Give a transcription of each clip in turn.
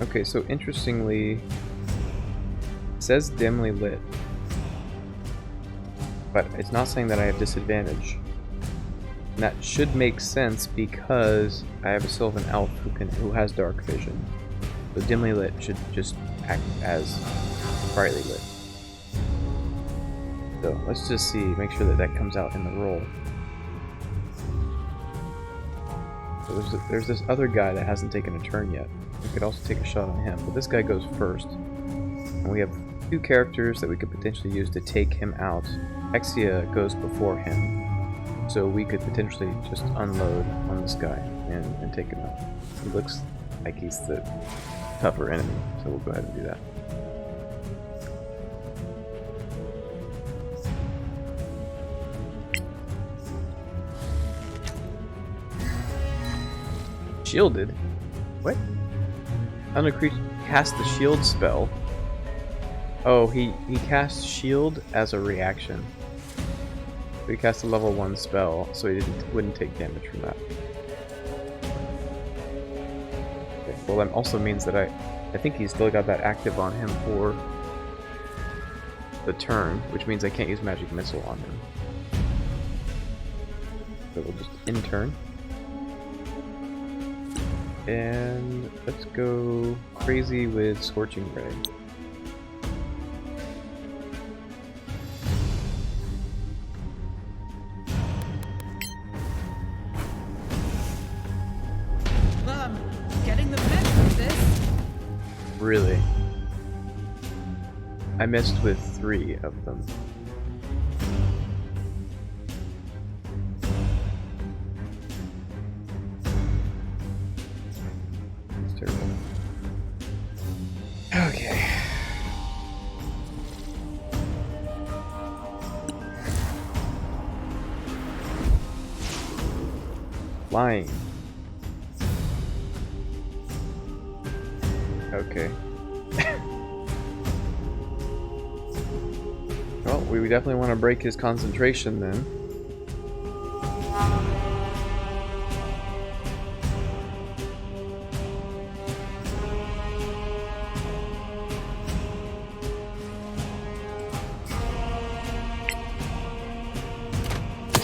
Okay, so interestingly, it says dimly lit, but it's not saying that I have disadvantage. And that should make sense because I have a Sylvan Elf who has dark vision. So dimly lit should just act as brightly lit. So let's just see, make sure that that comes out in the roll. So there's this other guy that hasn't taken a turn yet. We could also take a shot on him, but this guy goes first. And we have two characters that we could potentially use to take him out. Exia goes before him, so we could potentially just unload on this guy and take him out. He looks like he's the tougher enemy, so we'll go ahead and do that. Shielded? What? Undead creature cast the shield spell. Oh, he cast shield as a reaction. So he cast a level 1 spell, so he wouldn't take damage from that. Okay, well, that also means that I think he's still got that active on him for the turn, which means I can't use Magic Missile on him. So we'll just end turn. And let's go crazy with Scorching Ray. Getting the mess of this. Really? I missed with 3 of them. Okay. Flying. Okay. Well, we definitely want to break his concentration then.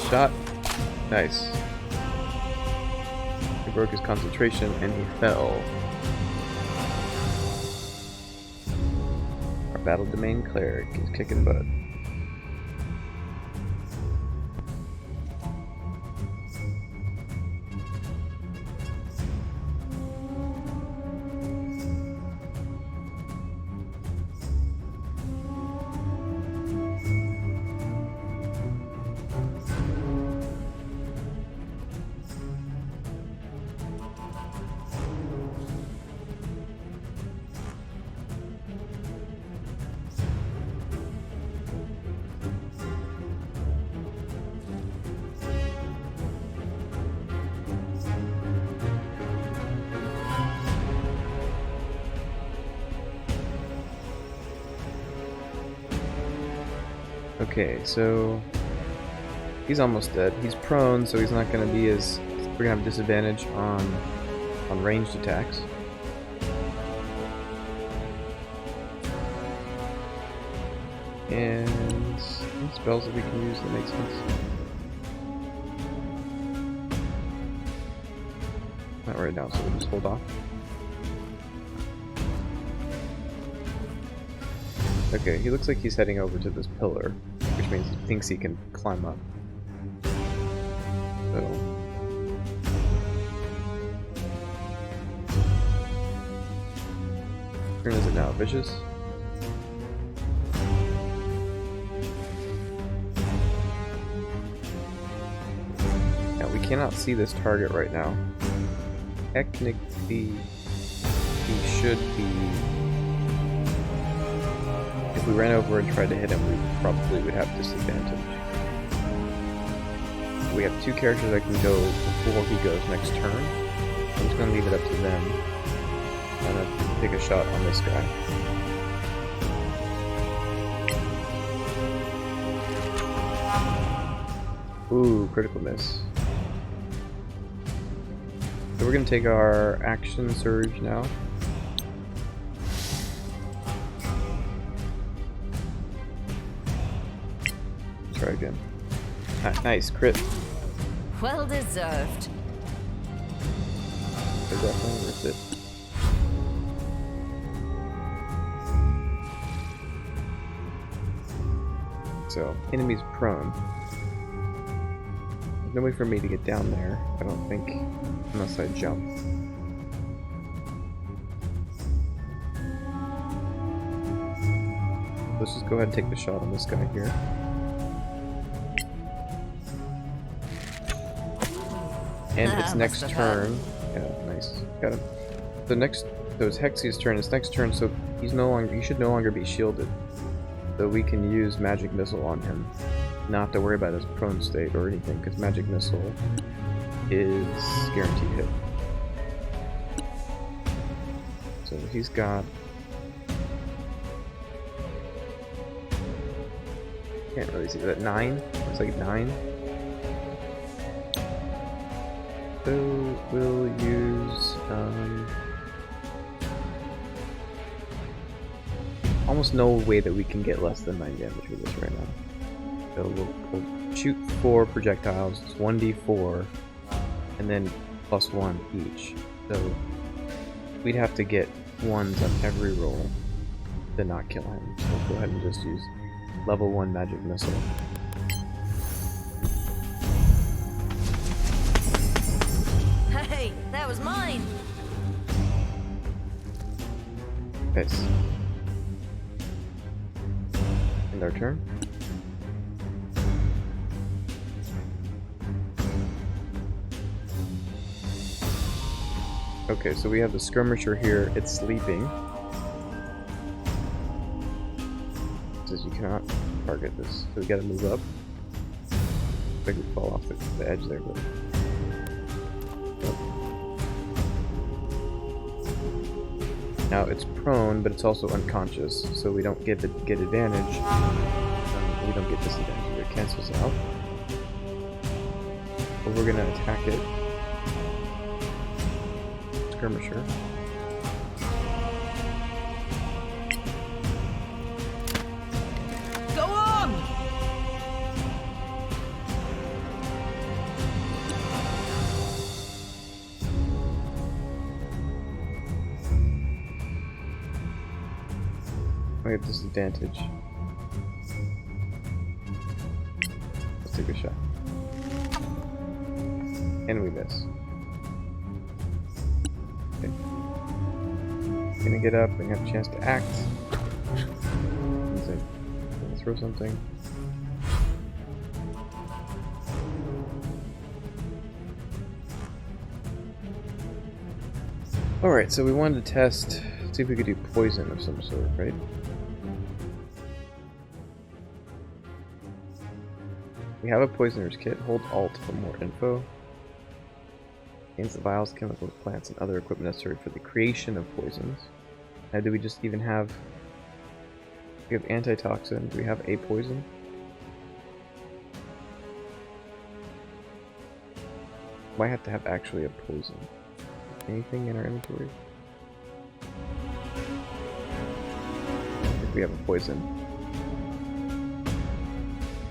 Shot. Nice. He broke his concentration and he fell. Our Battle Domain Cleric is kicking butt. Okay, so he's almost dead. He's prone, so he's not going to be as... We're going to have disadvantage on ranged attacks. And any spells that we can use that make sense. Not right now, so we'll just hold off. Okay, he looks like he's heading over to this pillar, which means he thinks he can climb up. So... turn is it now? Vicious? Now, we cannot see this target right now. Technically, he should be... If we ran over and tried to hit him, we probably would have disadvantage. We have 2 characters that can go before he goes next turn. I'm just going to leave it up to them. I'm going to take a shot on this guy. Ooh, critical miss. So we're going to take our action surge now. try again. Nice, crit. Well deserved. They're definitely worth it. So, enemy's prone. There's no way for me to get down there, I don't think, unless I jump. Let's just go ahead and take the shot on this guy here. And its next turn. Yeah, nice. Got him. So it's Hexy's turn. It's next turn, so he should no longer be shielded. So we can use Magic Missile on him. Not have to worry about his prone state or anything, because Magic Missile is guaranteed hit. So he's got... Can't really see that. 9? Looks like 9. So we'll use almost no way that we can get less than 9 damage with this right now. So we'll shoot 4 projectiles, it's 1d4, and then +1 each. So we'd have to get 1s on every roll to not kill him. So we'll go ahead and just use level 1 Magic Missile. Hey, that was mine. Nice. End our turn. Okay, so we have the skirmisher here. It's sleeping. It says you cannot target this, so we gotta move up. I could fall off the edge there, but. Now it's prone, but it's also unconscious, so we don't get advantage. We don't get disadvantage. It cancels out. But we're gonna attack it. Skirmisher. Go on! We have disadvantage. Let's take a shot. And we miss. Okay. Gonna get up and have a chance to act. Gonna throw something. Alright, so we wanted to test, see if we could do poison of some sort, right? We have a poisoner's kit. Hold Alt for more info. Contains the vials, chemicals, plants, and other equipment necessary for the creation of poisons. Now, do we just even have... We have antitoxin. Do we have a poison? Might have to have actually a poison. Anything in our inventory? I think we have a poison.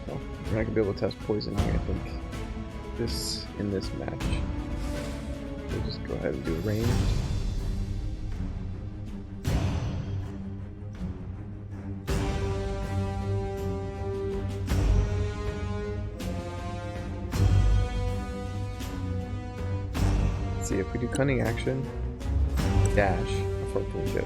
Well, we're not gonna be able to test poison here, I think. In this match. We'll just go ahead and do a range. Let's see, if we do cunning action, dash, I'll fuck with shit.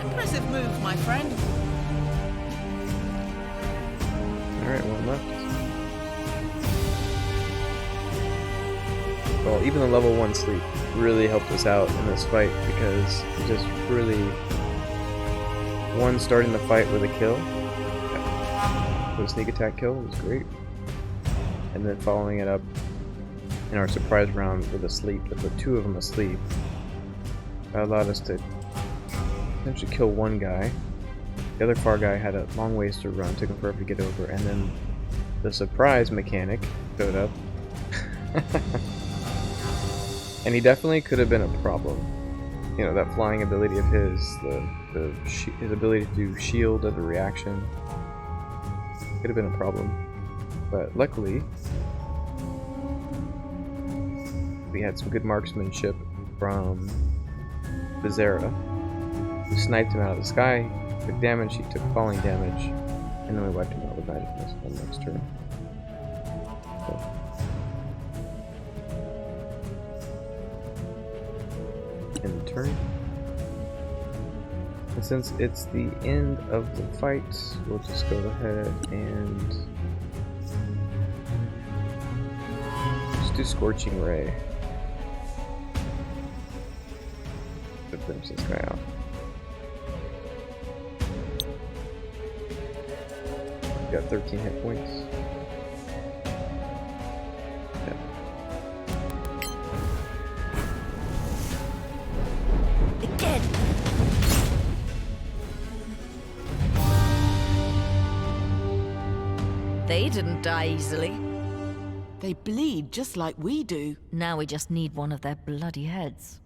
Impressive move, my friend. Alright, one left. Well, even the level 1 sleep really helped us out in this fight because it just really... One, starting the fight with a kill. With a sneak attack kill was great. And then following it up in our surprise round with a sleep, that put 2 of them asleep. That allowed us to essentially kill one guy. The other far guy had a long ways to run, took him forever to get over, and then the surprise mechanic showed up And he definitely could have been a problem. You know, that flying ability of his, his ability to do shield as a reaction, could have been a problem. But luckily, we had some good marksmanship from Bizarra, who sniped him out of the sky, took damage, he took falling damage, and then we wiped him out with magic missile on the next turn. So. End the turn. And since it's the end of the fight, we'll just go ahead and just do Scorching Ray. To finish this guy out. Got 13 hit points. Yeah. Again. They didn't die easily. They bleed just like we do. Now we just need one of their bloody heads.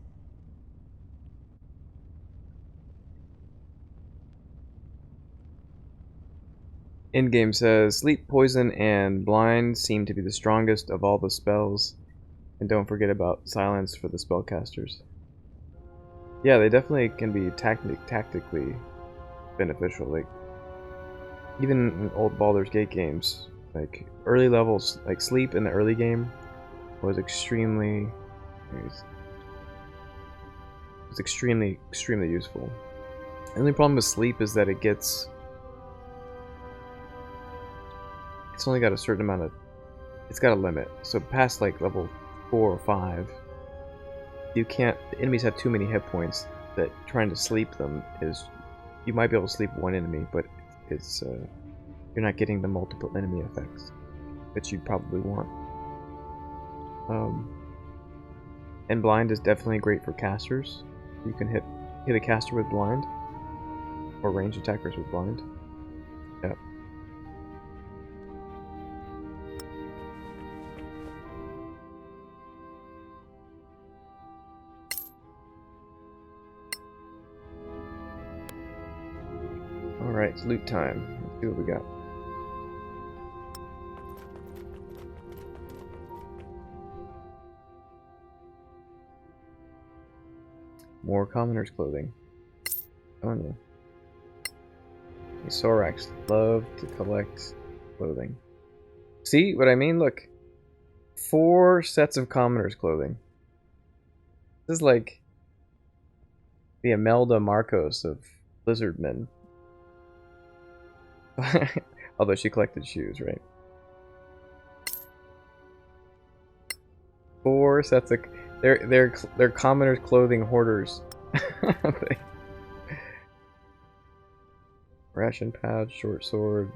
Endgame says, Sleep, Poison, and Blind seem to be the strongest of all the spells. And don't forget about Silence for the spellcasters. Yeah, they definitely can be tactically beneficial. Like, even in old Baldur's Gate games, like, early levels, like Sleep in the early game was extremely useful. The only problem with Sleep is that it's only got a certain amount of, it's got a limit. So past like level 4 or 5, you can't, the enemies have too many hit points that trying to sleep them is, you might be able to sleep one enemy, but it's, you're not getting the multiple enemy effects that you'd probably want. And Blind is definitely great for casters. You can hit a caster with Blind, or range attackers with Blind. Yep. Alright, it's loot time. Let's see what we got. More commoner's clothing. Oh no. The Sorax love to collect clothing. See what I mean? Look. 4 sets of commoner's clothing. This is like the Imelda Marcos of Lizardmen. Although she collected shoes, right? 4 sets of... They're commoners clothing hoarders. Ration pad, short sword.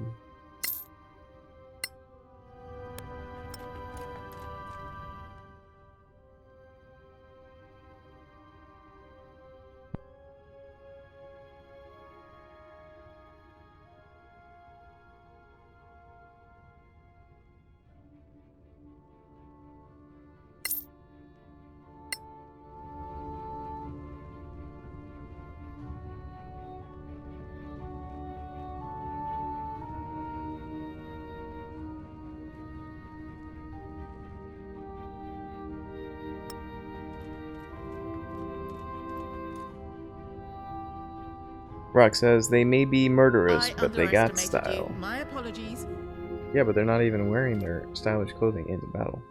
Rock says, they may be murderous, but they got style. My apologies. Yeah, but they're not even wearing their stylish clothing into battle.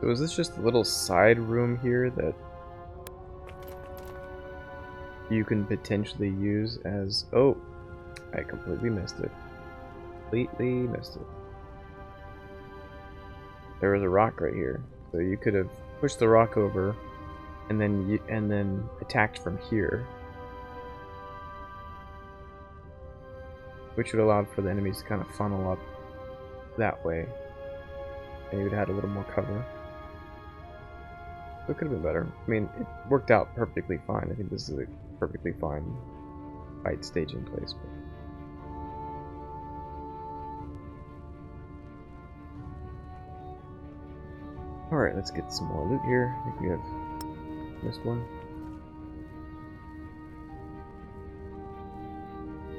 So is this just a little side room here that you can potentially use as... Oh, I completely missed it. Completely missed it. There was a rock right here. So you could have pushed the rock over and then attacked from here, which would allow for the enemies to kind of funnel up that way, and you would have had a little more cover. So it could have been better. I mean, it worked out perfectly fine. I think this is a perfectly fine fight staging place. But... Alright, let's get some more loot here. I think we have this one.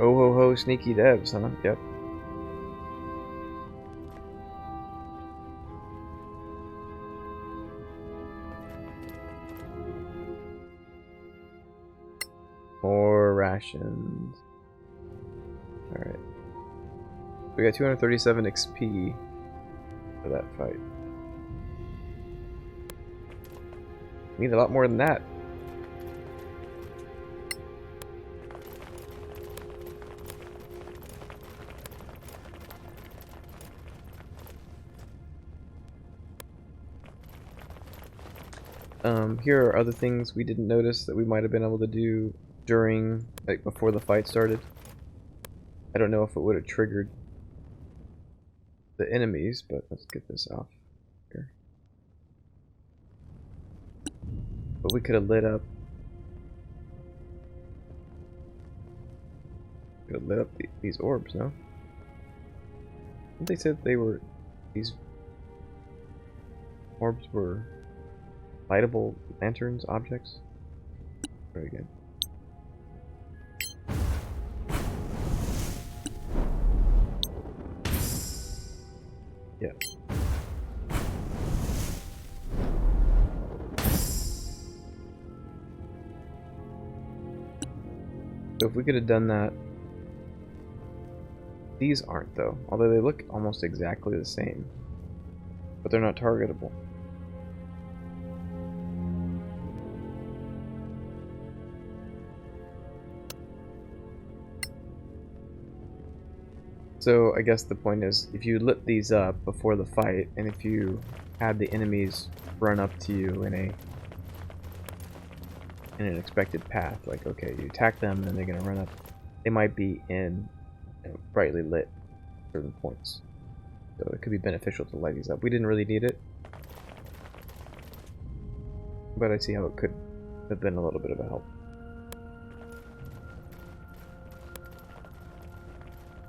Oh ho ho, sneaky devs, huh? Yep. More rations. Alright. We got 237 XP for that fight. Need a lot more than that. Here are other things we didn't notice that we might have been able to do during, like, before the fight started. I don't know if it would have triggered the enemies, but let's get this off here. But we could have lit up. Could have lit up these orbs, no? Didn't they say that they were, these orbs were lightable lanterns, objects? Very good. Yeah. So if we could have done that, these aren't though, although they look almost exactly the same, but they're not targetable. So I guess the point is, if you lit these up before the fight, and if you had the enemies run up to you in an expected path, like, okay, you attack them and then they're gonna run up, they might be in, you know, brightly lit certain points. So it could be beneficial to light these up. We didn't really need it, but I see how it could have been a little bit of a help.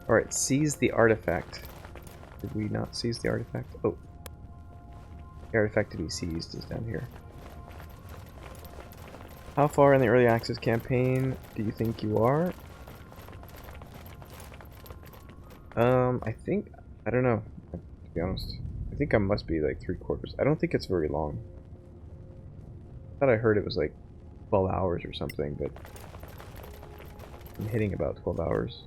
Alright, seize the artifact. Did we not seize the artifact? Oh. The artifact to be seized is down here. How far in the early access campaign do you think you are? I think, I don't know, to be honest. I think I must be like 3/4. I don't think it's very long. I thought I heard it was like 12 hours or something, but I'm hitting about 12 hours.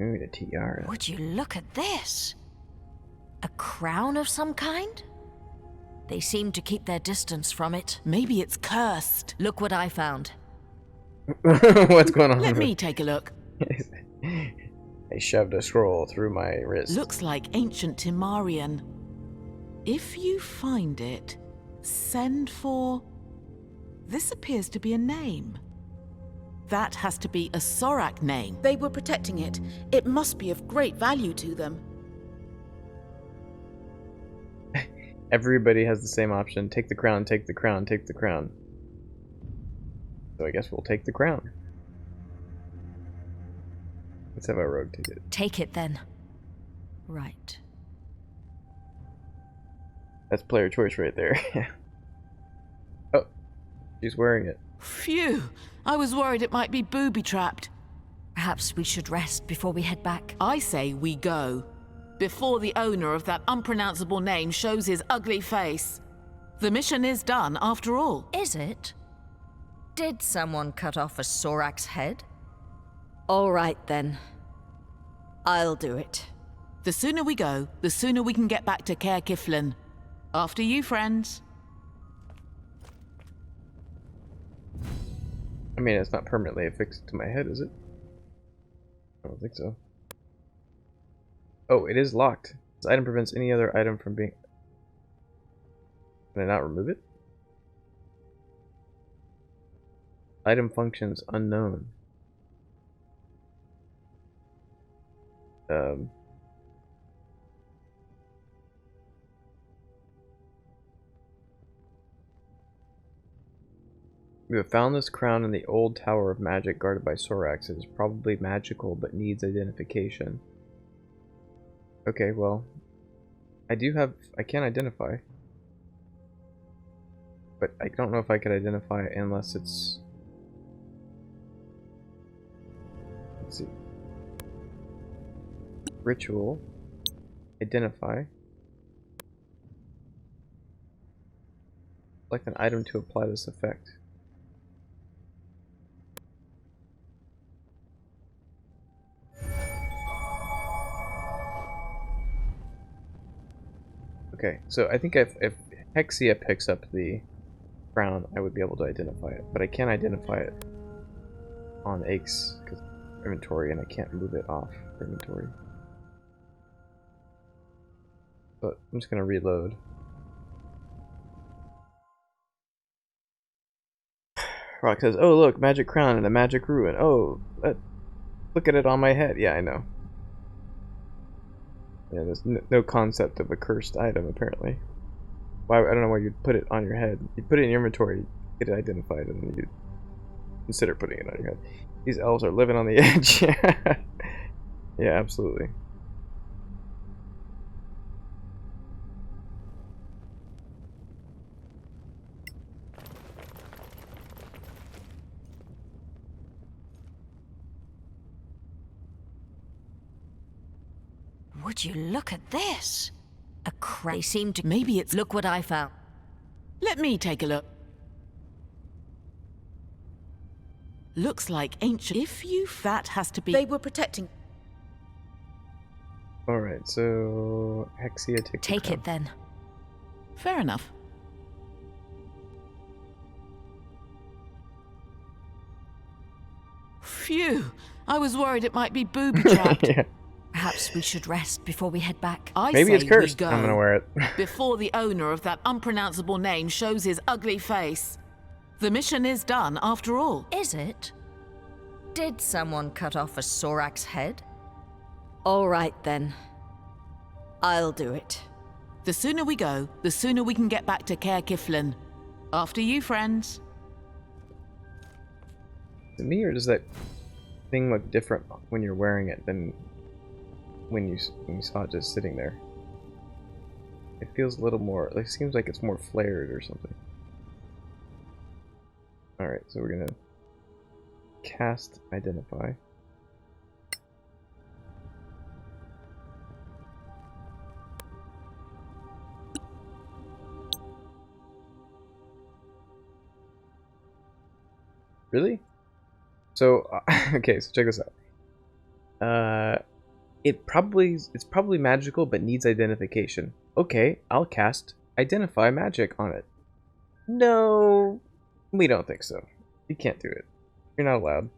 Ooh, the tiara. Would you look at this? A crown of some kind? They seem to keep their distance from it. Maybe it's cursed. Look what I found. What's going on? Let me take a look. I shoved a scroll through my wrist. Looks like ancient Timarian. If you find it, send for... This appears to be a name. That has to be a Sorak name. They were protecting it. It must be of great value to them. Everybody has the same option. Take the crown, take the crown, take the crown. So I guess we'll take the crown. Let's have our rogue take it. Take it then. Right. That's player choice right there. Oh, she's wearing it. Phew! I was worried it might be booby-trapped. Perhaps we should rest before we head back. I say we go. Before the owner of that unpronounceable name shows his ugly face. The mission is done, after all. Is it? Did someone cut off a Sorak's head? All right then. I'll do it. The sooner we go, the sooner we can get back to Caer Kiflin. After you, friends. I mean, it's not permanently affixed to my head, is it? I don't think so. Oh, it is locked. This item prevents any other item from being... Can I not remove it? Item functions unknown. We have found this crown in the old Tower of Magic guarded by Sorax. It is probably magical, but needs identification. Okay, well, I can identify. But I don't know if I could identify it unless it's... Let's see. Ritual. Identify. Select an item to apply this effect. Okay, so I think if Hexia picks up the crown, I would be able to identify it. But I can't identify it on Ake's inventory, and I can't move it off inventory. But I'm just gonna reload. Rock says, "Oh look, magic crown and a magic ruin. Oh, look at it on my head." Yeah, I know. Yeah, there's no concept of a cursed item apparently. Why? I don't know why you'd put it on your head. You put it in your inventory, get it identified, and then you consider putting it on your head. These elves are living on the edge. Yeah, absolutely. Would you look at this? A crazy seem to... Maybe it's... Look what I found. Let me take a look. Looks like ancient... If you... That has to be... They were protecting... Alright, so... Hexia, Take it then. Fair enough. Phew! I was worried it might be booby-trapped. Yeah. Perhaps we should rest before we head back. Maybe it's cursed. We go I'm gonna wear it. before the owner of that unpronounceable name shows his ugly face. The mission is done, after all. Is it? Did someone cut off a Sorax head? All right then. I'll do it. The sooner we go, the sooner we can get back to Caer Kiflin. After you, friends. To me, or does that thing look different when you're wearing it than when you saw it just sitting there? It feels a little more, it seems like it's more flared or something. Alright, so we're gonna cast Identify. Really? So, okay, so check this out. It's probably magical, but needs identification. Okay, I'll cast Identify Magic on it. No, we don't think so. You can't do it. You're not allowed.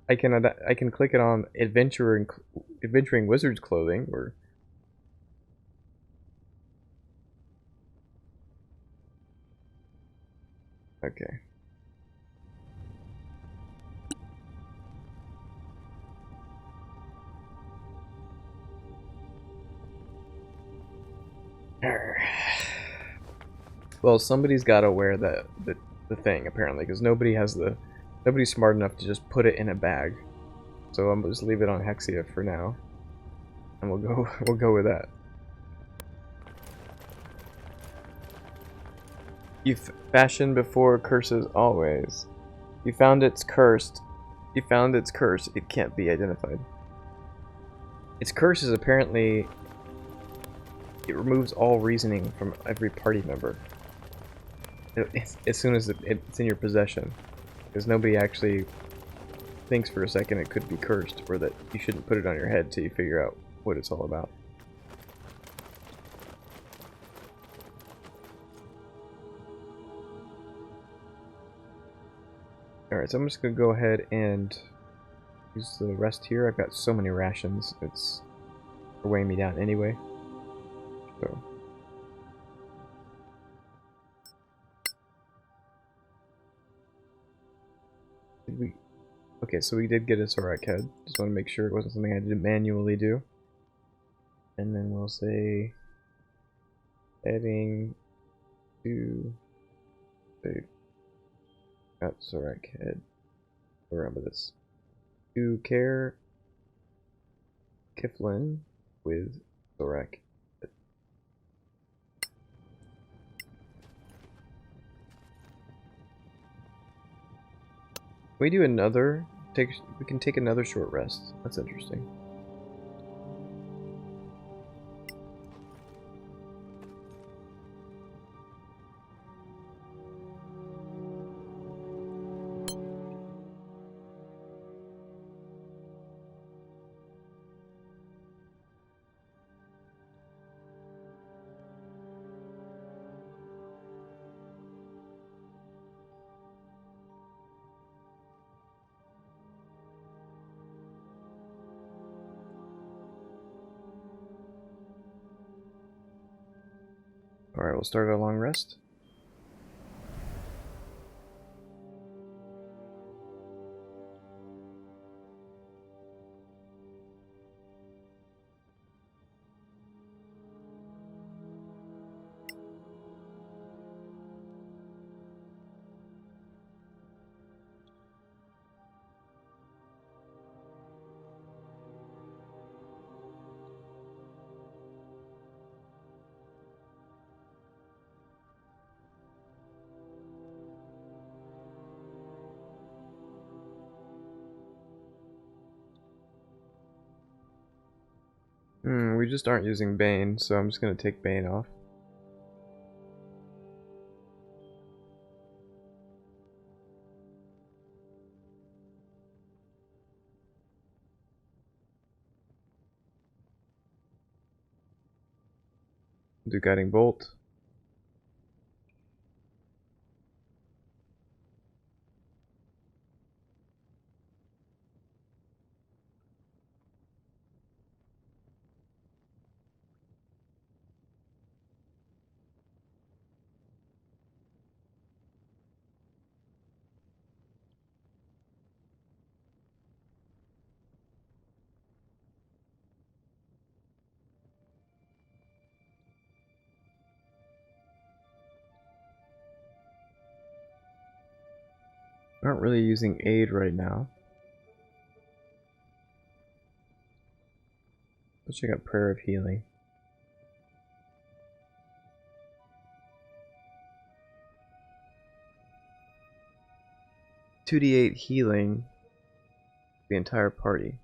I can click it on Adventuring Wizard's Clothing, or... Okay. Well, somebody's got to wear the thing apparently, because nobody's smart enough to just put it in a bag. So I'm just leave it on Hexia for now, and we'll go with that. You fashion before curses always. You found it's cursed. You found its curse. It can't be identified. Its curse is apparently... It removes all reasoning from every party member. As soon as it's in your possession. Because nobody actually thinks for a second it could be cursed, or that you shouldn't put it on your head till you figure out what it's all about. Alright, so I'm just going to go ahead and use the rest here. I've got so many rations, it's weighing me down anyway. So Did we? Okay, so we did get a Sorak head. Just want to make sure it wasn't something I had to manually do. And then we'll say heading to the Sorak head. Remember this. To Care Kiflin with Sorak. We do another. We can take another short rest. That's interesting. Alright, we'll start our long rest. We just aren't using Bane, so I'm just gonna take Bane off. Do Guiding Bolt. Aren't really using aid right now. Let's check out Prayer of Healing. 2d8 healing the entire party.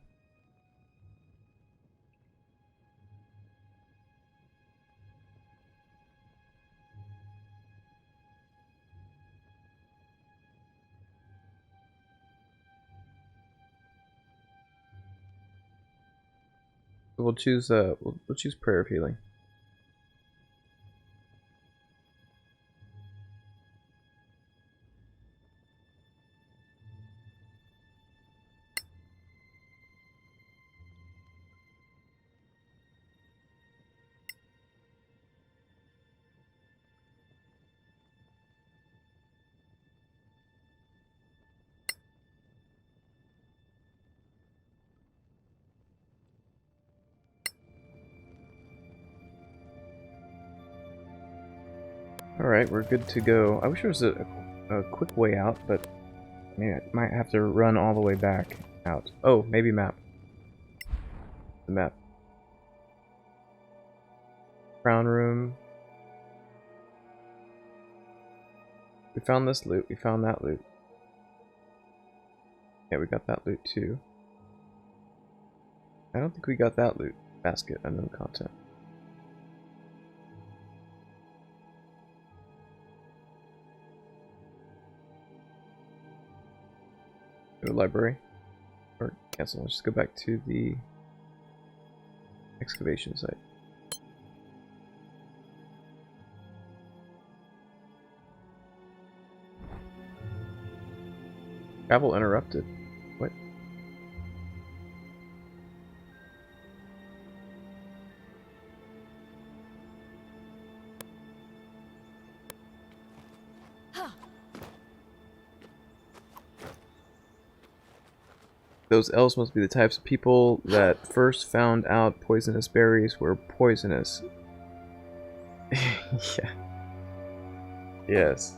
We'll choose we'll choose Prayer of Healing. Alright, we're good to go. I wish there was a quick way out, but maybe I might have to run all the way back out. Oh, maybe map. The map. Crown room. We found this loot, we found that loot. Yeah, we got that loot too. I don't think we got that loot. Basket, unknown content. Go to library. Or cancel. Let's just go back to the excavation site. Travel interrupted. What? Those elves must be the types of people that first found out poisonous berries were poisonous. Yeah. Yes.